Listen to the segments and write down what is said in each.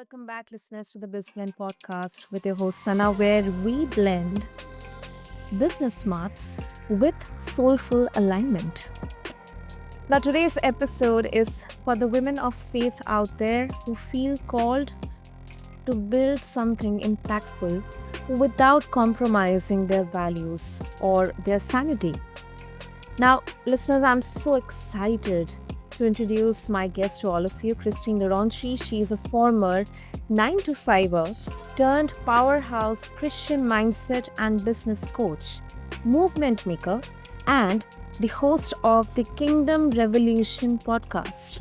welcome back, listeners, to the Blend podcast with your host Sana, where we blend business smarts with soulful alignment. Now, today's episode is for the women of faith out there who feel called to build something impactful without compromising their values or their sanity. Now, listeners, I'm so excited to introduce my guest to all of you, Kristin Dronchi. She's a former 9 to 5er turned powerhouse Christian mindset and business coach, movement maker, and the host of the Kingdom Revolution podcast.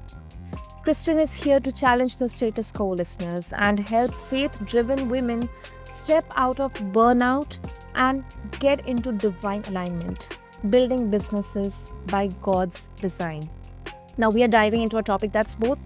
Kristin is here to challenge the status quo, listeners, and help faith driven women step out of burnout and get into divine alignment, building businesses by God's design. Now, we are diving into a topic that's both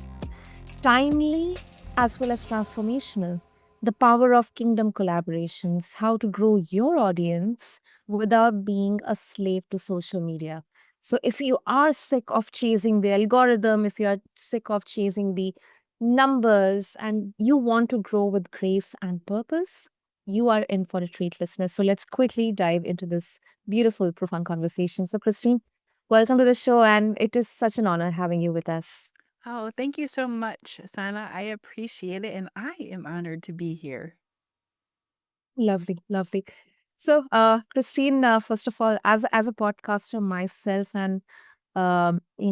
timely as well as transformational: the power of kingdom collaborations, how to grow your audience without being a slave to social media. So, if you are sick of chasing the algorithm, if you are sick of chasing the numbers, and you want to grow with grace and purpose, you are in for a treat, listeners. So, let's quickly dive into this beautiful, profound conversation. So, Christine, welcome to the show, and it is such an honor having you with us. Oh, thank you so much, Sana. I appreciate it, and I am honored to be here. Lovely, lovely. So, Christine, first of all, as a podcaster myself, and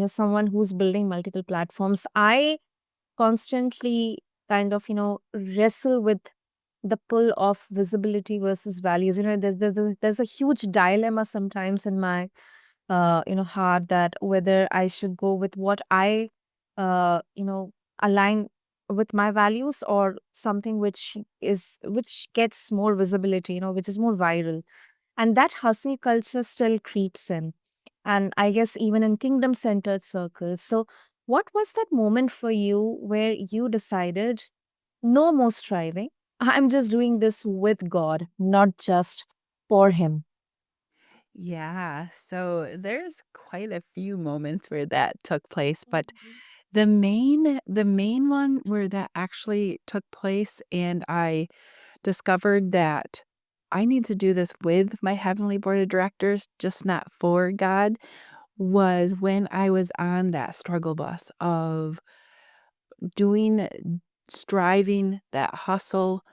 someone who's building multiple platforms, I constantly kind of wrestle with the pull of visibility versus values. There's a huge dilemma sometimes in my heart, that whether I should go with what I uh you know align with my values, or something which gets more visibility, which is more viral. And that hustle culture still creeps in, and I guess even in kingdom centered circles. So what was that moment for you where you decided, no more striving, I'm just doing this with God, not just for him? Yeah, so there's quite a few moments where that took place, but the main one where that actually took place and I discovered that I need to do this with my heavenly board of directors, just not for God, was when I was on that struggle bus of doing striving, that hustle,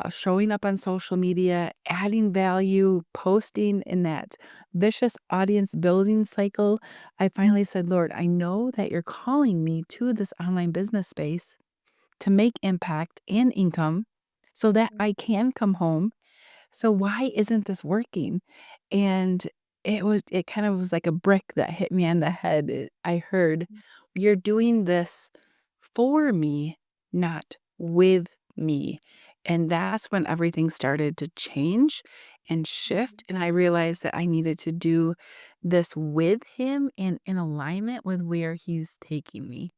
showing up on social media, adding value, posting in that vicious audience building cycle. I finally said, Lord, I know that you're calling me to this online business space to make impact and income so that I can come home. So why isn't this working? And it kind of was like a brick that hit me on the head. I heard, you're doing this for me, not with me. And that's when everything started to change and shift. And I realized that I needed to do this with him and in alignment with where he's taking me.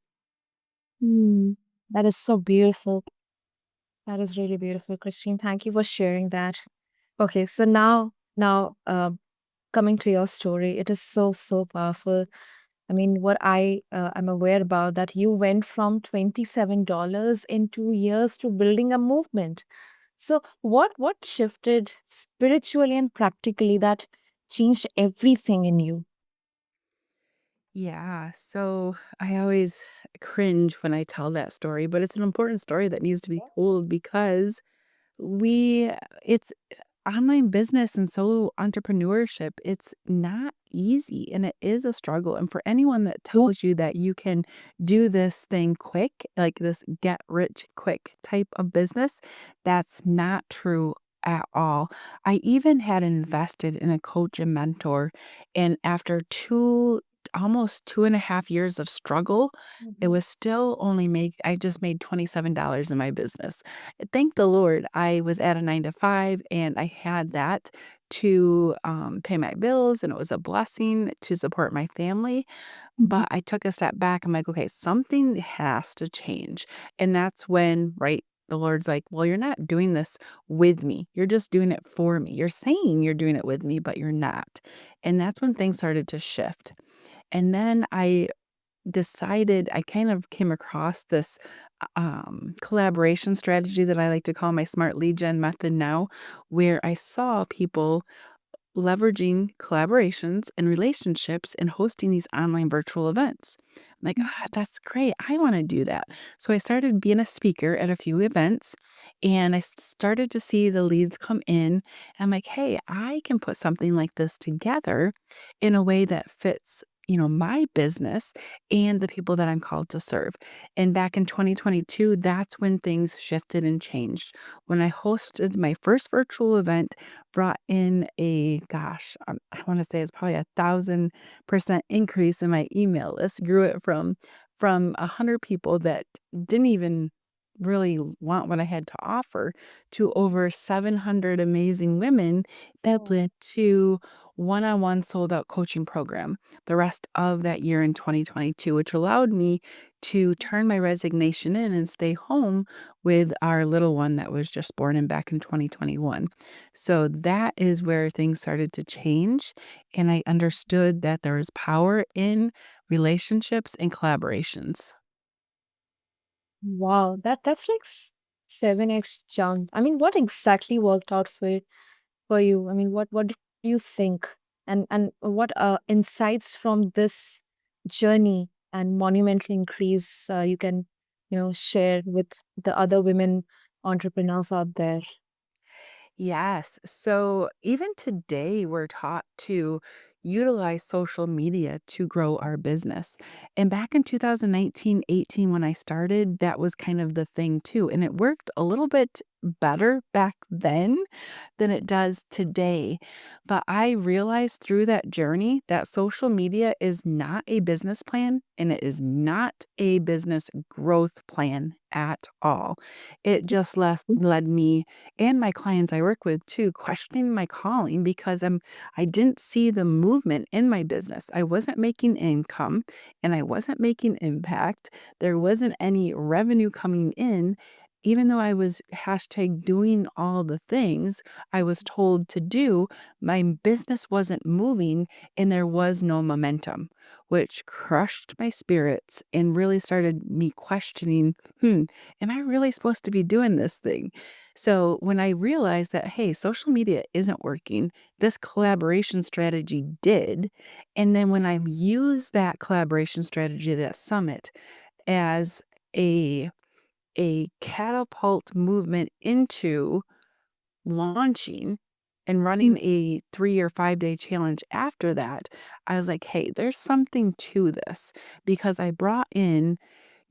Hmm. That is so beautiful. That is really beautiful, Christine. Thank you for sharing that. Okay, so now, coming to your story, it is so powerful. I mean, what I am aware about, that you went from $27 in 2 years to building a movement. So, what shifted spiritually and practically that changed everything in you? Yeah, so I always cringe when I tell that story, but it's an important story that needs to be told because we it's online business and solo entrepreneurship. It's not easy and it is a struggle. And for anyone that tells you that you can do this thing quick, like this get rich quick type of business, that's not true at all. I even had invested in a coach and mentor, and after almost 2.5 years of struggle, it Mhm. was still only make I just made $27 in my business. Thank the Lord, I was at a 9 to 5, and I had that to, pay my bills, and it was a blessing to support my family, Mhm. but I took a step back. I'm like, "Okay, something has to change," and that's when, right, the Lord's like, "Well, you're not doing this with me. You're just doing it for me. You're saying you're doing it with me, but you're not." And that's when things started to shift. And then I decided I kind of came across this collaboration strategy that I like to call my smart lead gen method now, where I saw people leveraging collaborations and relationships and hosting these online virtual events. I'm like, that's great. I want to do that. So I started being a speaker at a few events and I started to see the leads come in. I'm like, hey, I can put something like this together in a way that fits. My business and the people that I'm called to serve. And back in 2022, that's when things shifted and changed. When I hosted my first virtual event, brought in I wanna say it's probably 1,000% increase in my email list, grew it from 100 people that didn't even really want what I had to offer to over 700 amazing women that Oh, led to one-on-one sold out coaching program the rest of that year in 2022, which allowed me to turn my resignation in and stay home with our little one that was just born in back in 2021. So that is where things started to change, and I understood that there is power in relationships and collaborations. wow, that's like 7x jump. I mean, what exactly worked out for you? I mean, what do you think? And what insights from this journey and monumental increase you can, share with the other women entrepreneurs out there? Yes. So even today, we're taught to utilize social media to grow our business. And back in 2019, 18, when I started, that was kind of the thing too. And it worked a little bit better back then than it does today. But I realized through that journey that social media is not a business plan and it is not a business growth plan at all. It just led me and my clients I work with too questioning my calling because I didn't see the movement in my business. I wasn't making income and I wasn't making impact. There wasn't any revenue coming in. Even though I was hashtag doing all the things I was told to do, my business wasn't moving and there was no momentum, which crushed my spirits and really started me questioning, am I really supposed to be doing this thing? So when I realized that, hey, social media isn't working, this collaboration strategy did. And then when I used that collaboration strategy, that summit, as a catapult movement into launching and running a 3 or 5 day challenge after that, I was like, hey, there's something to this because I brought in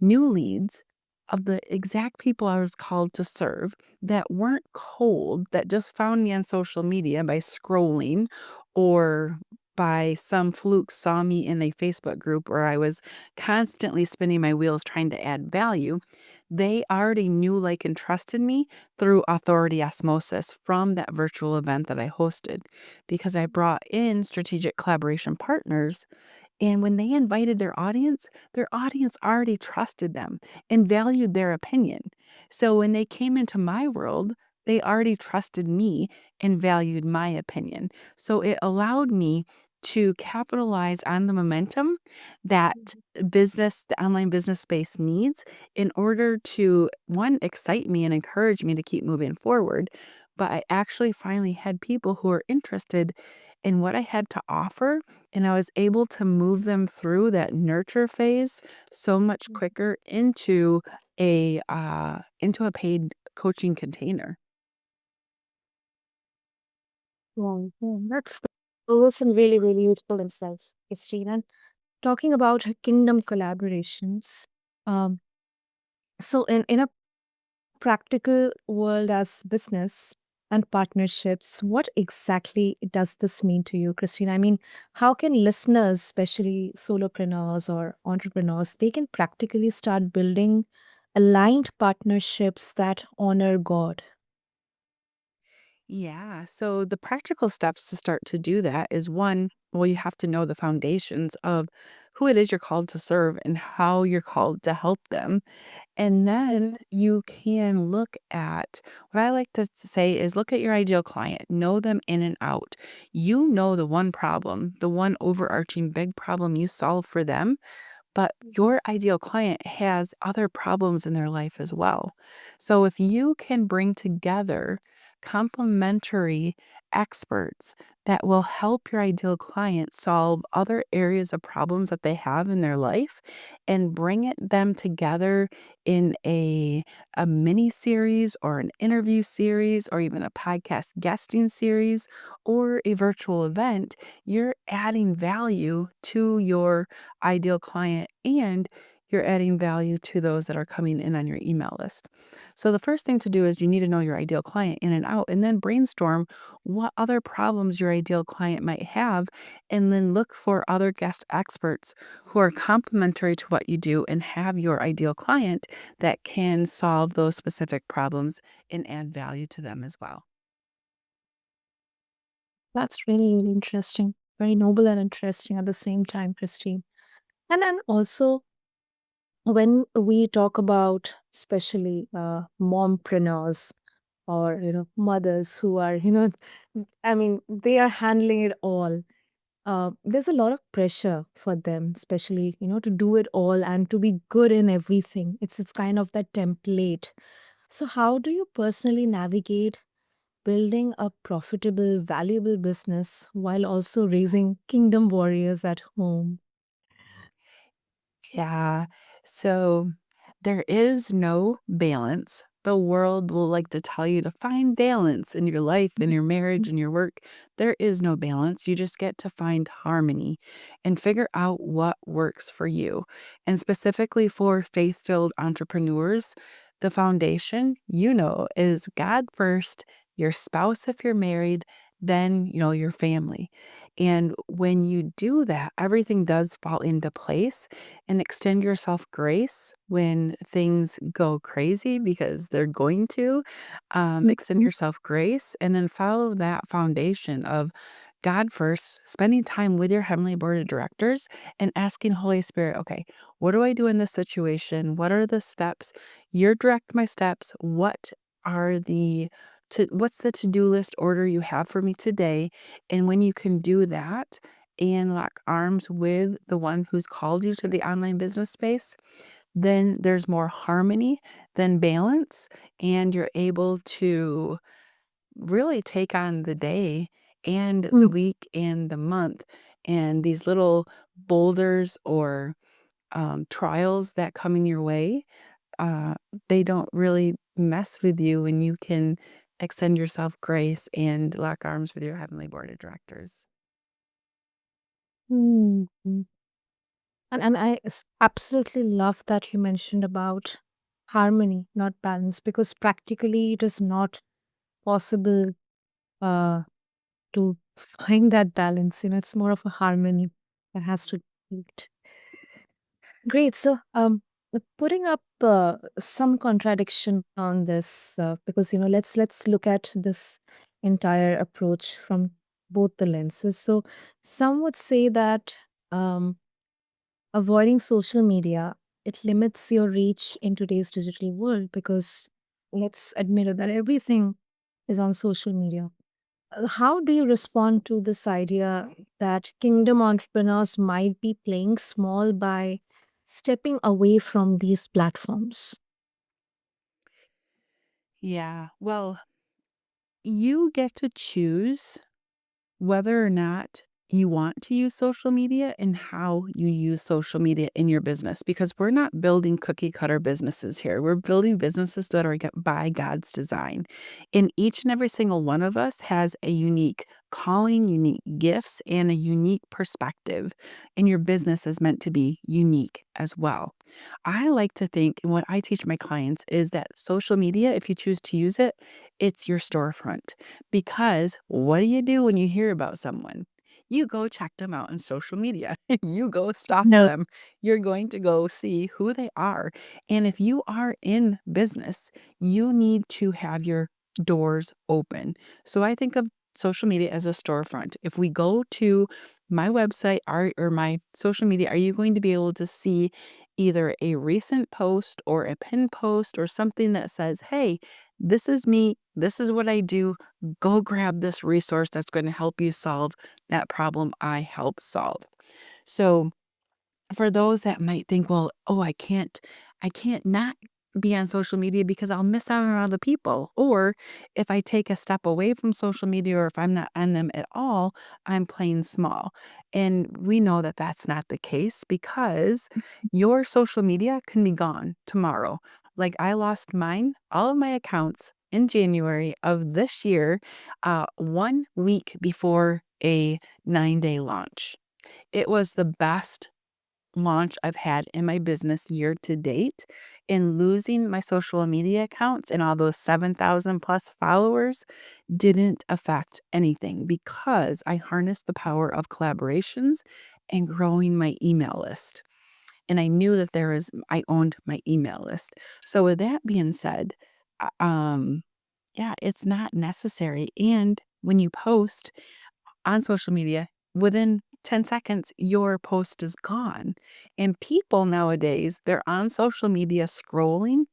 new leads of the exact people I was called to serve that weren't cold, that just found me on social media by scrolling or by some fluke saw me in a Facebook group where I was constantly spinning my wheels trying to add value. They already knew, like, and trusted me through authority osmosis from that virtual event that I hosted because I brought in strategic collaboration partners and when they invited their audience already trusted them and valued their opinion. So when they came into my world, they already trusted me and valued my opinion. So it allowed me to capitalize on the momentum that the online business space needs in order to, one, excite me and encourage me to keep moving forward. But I actually finally had people who are interested in what I had to offer and I was able to move them through that nurture phase so much quicker into a paid coaching container. Wow, yeah, those are some really, really useful insights, Christine. And talking about kingdom collaborations, um, so in a practical world as business and partnerships, what exactly does this mean to you, Christine? I mean, how can listeners, especially solopreneurs or entrepreneurs, they can practically start building aligned partnerships that honor God? Yeah. So the practical steps to start to do that is one, well, you have to know the foundations of who it is you're called to serve and how you're called to help them. And then you can look at what I like to say is look at your ideal client, know them in and out. You know the one problem, the one overarching big problem you solve for them, but your ideal client has other problems in their life as well. So if you can bring together complementary experts that will help your ideal client solve other areas of problems that they have in their life and bring them together in a mini series or an interview series or even a podcast guesting series or a virtual event, you're adding value to your ideal client and you're adding value to those that are coming in on your email list. So, the first thing to do is you need to know your ideal client in and out, and then brainstorm what other problems your ideal client might have, and then look for other guest experts who are complementary to what you do and have your ideal client that can solve those specific problems and add value to them as well. That's really, really interesting. Very noble and interesting at the same time, Christine. And then also, when we talk about especially mompreneurs or mothers who are I mean they are handling it all, there's a lot of pressure for them, especially to do it all and to be good in everything. It's kind of that template. So how do you personally navigate building a profitable, valuable business while also raising kingdom warriors at home? Yeah. So there is no balance. The world will like to tell you to find balance in your life, in your marriage, in your work. There is no balance. You just get to find harmony and figure out what works for you. And specifically for faith filled entrepreneurs, the foundation, is God first, your spouse if you're married, then, your family. And when you do that, everything does fall into place and extend yourself grace when things go crazy because they're going to. Extend Mhm. yourself grace and then follow that foundation of God first, spending time with your heavenly board of directors and asking Holy Spirit, okay, what do I do in this situation? What are the steps? You direct my steps. Are the what's the to-do list order you have for me today? And when you can do that, and lock arms with the one who's called you to the online business space, then there's more harmony than balance, and you're able to really take on the day and the Mm. week and the month. And these little boulders or trials that come in your way, uh, they don't really mess with you when you can extend yourself grace and lock arms with your heavenly board of directors. Mhm. And absolutely love that you mentioned about harmony, not balance, because practically it is not possible uh, to find that balance. It's more of a harmony that has to be. Great. So, putting up some contradiction on this, because let's look at this entire approach from both the lenses. So, some would say that um, avoiding social media, it limits your reach in today's digital world, because let's admit it that everything is on social media. How do you respond to this idea that kingdom entrepreneurs might be playing small by stepping away from these platforms? Yeah. Well, you get to choose whether or not you want to use social media and how you use social media in your business because we're not building cookie cutter businesses here. We're building businesses that are by God's design. And each and every single one of us has a unique calling, unique gifts, and a unique perspective. And your business is meant to be unique as well. I like to think, and what I teach my clients is that social media, if you choose to use it, it's your storefront. Because what do you do when you hear about someone? You go check them out on social media. You go stalk No. them. You're going to go see who they are. And if you are in business, you need to have your doors open. So I think of social media as a storefront. If we go to my website or my social media, are you going to be able to see either a recent post or a pin post or something that says, hey, this is me. This is what I do. Go grab this resource that's going to help you solve that problem I help solve. So for those that might think, well, oh, I can't not be on social media because I'll miss out on other people. Or if I take a step away from social media or if I'm not on them at all, I'm playing small. And we know that that's not the case because your social media can be gone tomorrow. Like I lost mine, all of my accounts in January of this year, 1 week before a 9-day launch. It was the best launch I've had in my business year to date, and losing my social media accounts and all those 7,000 plus followers didn't affect anything because I harnessed the power of collaborations and growing my email list. And I knew that I owned my email list. So with that being said, yeah, it's not necessary. And when you post on social media, within 10 seconds, your post is gone. And people nowadays, they're on social media scrolling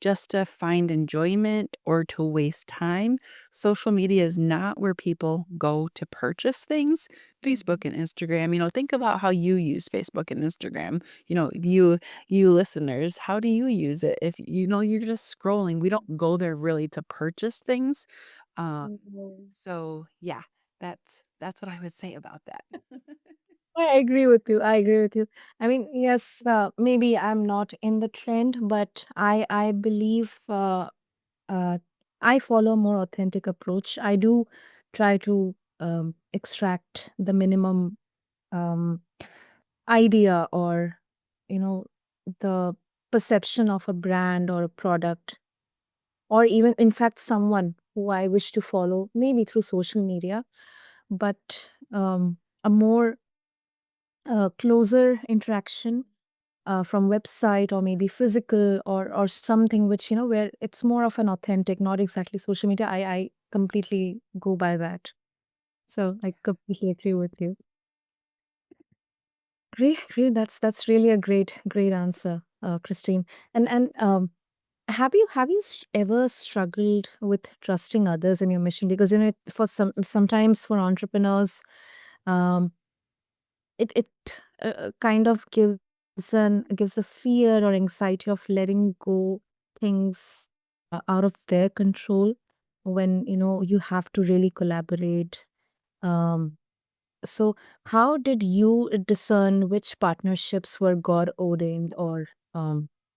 just to find enjoyment or to waste time. Social media is not where people go to purchase things. Facebook and Instagram, think about how you use Facebook and Instagram. You listeners, how do you use it? If you're just scrolling, we don't go there really to purchase things. Uh, Mhm. so yeah, that's what I would say about that. I agree with you. I agree with you. I mean, yes, maybe I'm not in the trend, but I believe uh, I follow a more authentic approach. I do try to extract the minimum um, idea or you know the perception of a brand or a product, or even in fact someone who I wish to follow, maybe through social media, but a more closer interaction from website or maybe physical or something which where it's more of an authentic, not exactly social media. I completely go by that. So I completely agree with you. Great. That's really a great answer, Christine. And have you ever struggled with trusting others in your mission? Because for sometimes for entrepreneurs, um, it kind of gives a fear or anxiety of letting go things out of their control when you have to really collaborate. Um, so how did you discern which partnerships were God ordained or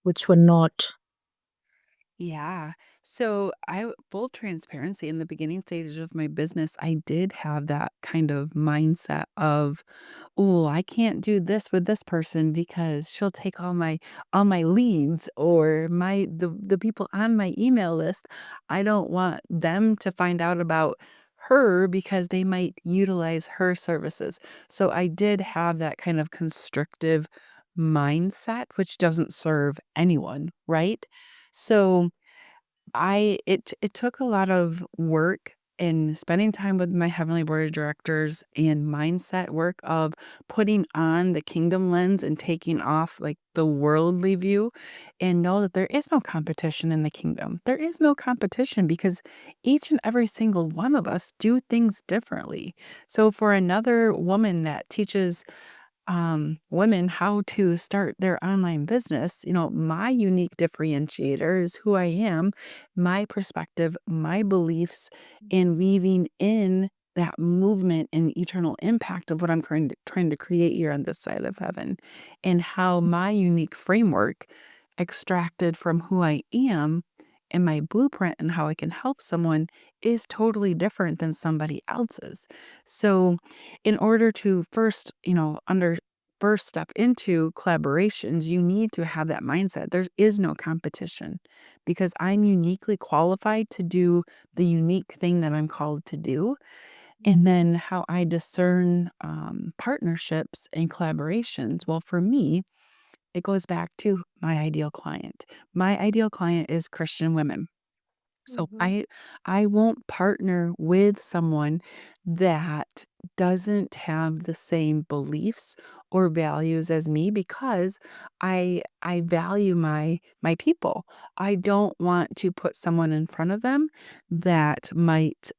which were not? Yeah. So full transparency in the beginning stages of my business, I did have that kind of mindset of, oh, I can't do this with this person because she'll take all my leads or the people on my email list. I don't want them to find out about her because they might utilize her services. So I did have that kind of constrictive mindset, which doesn't serve anyone, right? So it took a lot of work and spending time with my heavenly board of directors and mindset work of putting on the kingdom lens and taking off like the worldly view and know that there is no competition in the kingdom. There is no competition because each and every single one of us do things differently. So for another woman that teaches women how to start their online business, my unique differentiator is who I am, my perspective, my beliefs, and weaving in that movement and eternal impact of what I'm trying to create here on this side of heaven, and how my unique framework extracted from who I am and my blueprint and how I can help someone is totally different than somebody else's. So, in order to first step into collaborations, you need to have that mindset. There is no competition because I'm uniquely qualified to do the unique thing that I'm called to do. And then how I discern partnerships and collaborations. Well, for me, it goes back to my ideal client. My ideal client is Christian women. So Mhm. I won't partner with someone that doesn't have the same beliefs or values as me because I value my people. I don't want to put someone in front of them that might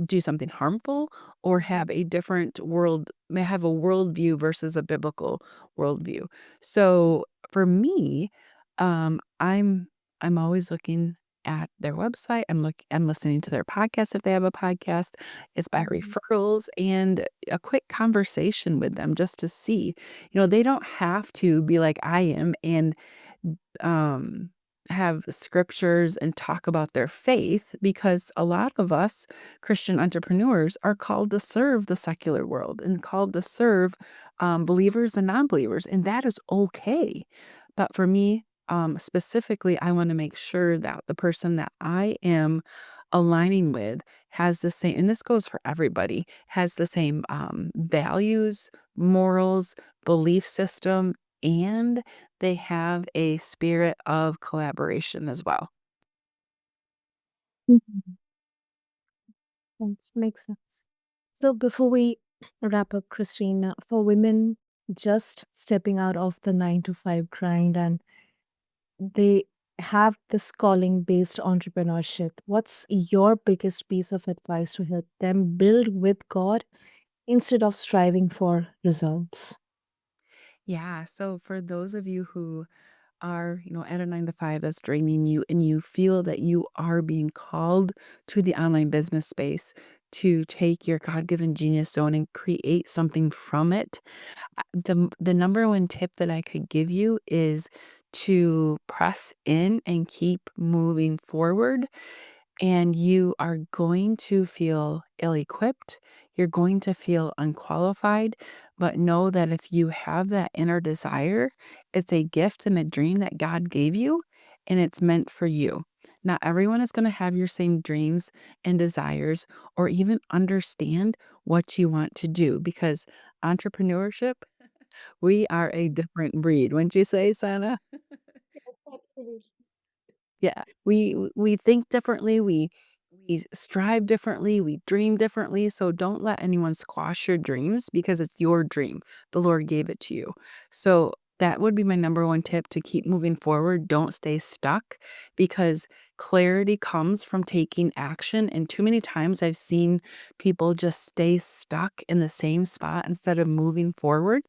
do something harmful or have a different world, may have a worldview versus a biblical worldview. So for me, I'm always looking at their website. I'm listening to their podcast if they have a podcast. It's by Mhm. referrals and a quick conversation with them just to see. They don't have to be like I am and um, have scriptures and talk about their faith, because a lot of us Christian entrepreneurs are called to serve the secular world and called to serve believers and non believers, and that is okay. But for me, specifically, I want to make sure that the person that I am aligning with has the same, and this goes for everybody, has the same values, morals, belief system, and they have a spirit of collaboration as well. Mhm. Makes sense. So before we wrap up, Christine, for women just stepping out of the 9 to 5 grind and they have this calling based entrepreneurship, what's your biggest piece of advice to help them build with God instead of striving for results? Yeah, so for those of you who are, at a 9 to 5 that's draining you and you feel that you are being called to the online business space to take your God-given genius zone and create something from it, the number one tip that I could give you is to press in and keep moving forward, and you are going to feel ill equipped. You're going to feel unqualified, but know that if you have that inner desire, it's a gift and a dream that God gave you, and it's meant for you. Not everyone is going to have your same dreams and desires or even understand what you want to do, because entrepreneurship, we are a different breed. Wouldn't you say, Sana? Yes, absolutely. Yeah, we think differently, we strive differently, we dream differently, so don't let anyone squash your dreams because it's your dream. The Lord gave it to you. So that would be my number one tip, to keep moving forward. Don't stay stuck, because clarity comes from taking action. And too many times I've seen people just stay stuck in the same spot instead of moving forward.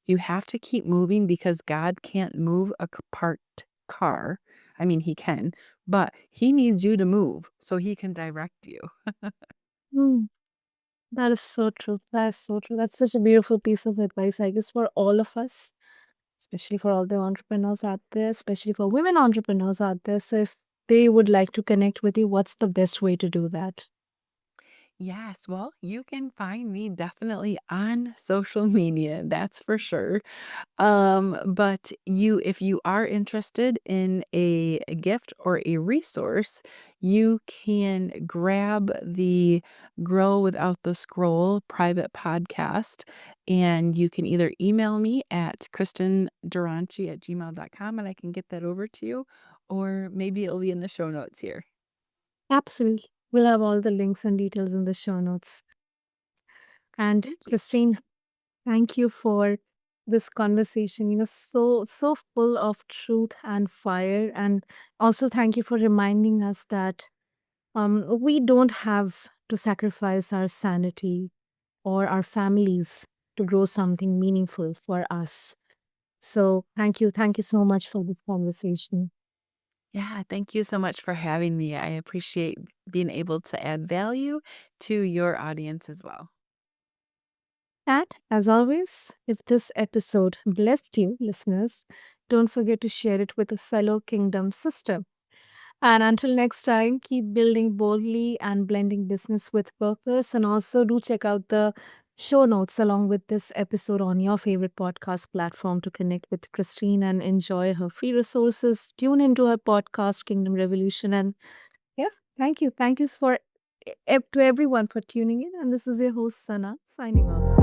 You have to keep moving because God can't move a parked car. I mean, he can, but he needs you to move so he can direct you. Mm, that is so true. That is so true. That's such a beautiful piece of advice, I guess, for all of us, especially for all the entrepreneurs out there, especially for women entrepreneurs out there. So, if they would like to connect with you, what's the best way to do that? Yes, well, you can find me definitely on social media, that's for sure. But if you are interested in a gift or a resource, you can grab the Grow Without the Scroll private podcast, and you can either email me at kristindronchi@gmail.com and I can get that over to you, or maybe it'll be in the show notes here. Absolutely. We'll have all the links and details in the show notes. And Thank you. Christine, thank you for this conversation, so full of truth and fire. And also thank you for reminding us that we don't have to sacrifice our sanity or our families to grow something meaningful for us. So thank you so much for this conversation. Yeah, thank you so much for having me. I appreciate being able to add value to your audience as well. And as always, if this episode blessed you, listeners, don't forget to share it with a fellow kingdom sister. And until next time, keep building boldly and blending business with purpose. And also do check out the show notes along with this episode on your favorite podcast platform to connect with Christine and enjoy her free resources. Tune into her podcast, Kingdom Revolution. And yeah, thank you. Thank you to everyone for tuning in. And this is your host, Sana, signing off.